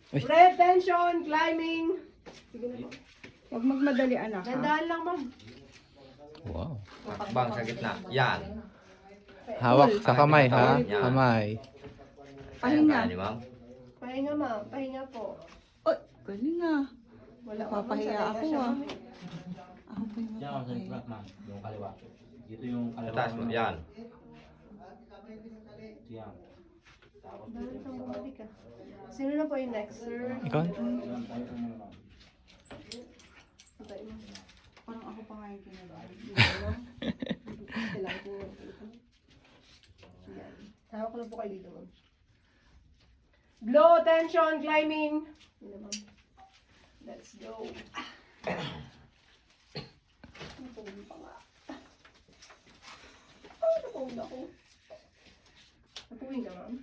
Uy. Red tension, climbing. Sige na po. Huwag magmadali, anak, ha? Dandahan lang, ma'am. Wow. Hakbang sa gitna. Yan. Hawak sa kamay, ha? Yan. Kamay. Pahinga. Kaya ni ma'am. Pahinga, ma'am. Pahinga po. Uy, galing, ah. Wala ko Papahiya ako, ah. Ako pa yung Yan ang sa mapapahiya. flat man, yung kaliwa. Dito yung kaliwa. Taas mo. Yan. Yan. Tapos Dahil kang bumalik ka. Sino na po yung next, sir? Ikaw? yan tayo po muna ma'am. Patay mo. Parang ako pa nga yung kinagawa. Kailangan ko yung dito. Yan. Hawak ko lang po kayo dito, ma'am. Blow, tension, climbing. Yun na, ma'am. Let's go. Napawin pa nga. Napawin ako. Napawin ka, ma'am?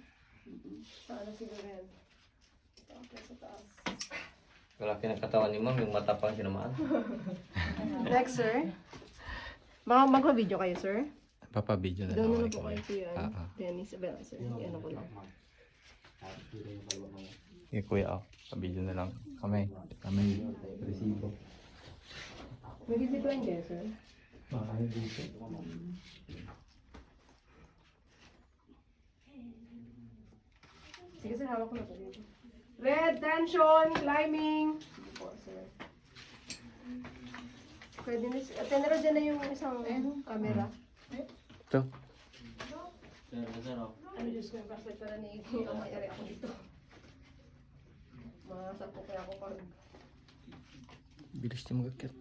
Saan na siguro yan? Okay, sa taas. Wala kinakatawan ni ma'am. Yung mata pang sinamaan. Next, sir. Magpa-video kayo, sir? Papabidyo na lang Doon ako na ni po Kuya. kayo siya. Ah, ah. Dennis Abel, sir. Yan ako lang. Tapos dito yung kaliwa mo. Sige, Kuya, oh. Pabidyo na lang. Kamay. Kamay. Resibo. May discipline kayo, sir? Sige, sir. Hawak ko na po dito. Red, tension, climbing. Sige po, sir. Pwede na, tenera dyan na yung isang camera. Ito. Sir, oh. Ano Diyos ko, yung flashlight para ni ang mayari ako dito. Masapo kaya ako pag Bilis niya mag-akit.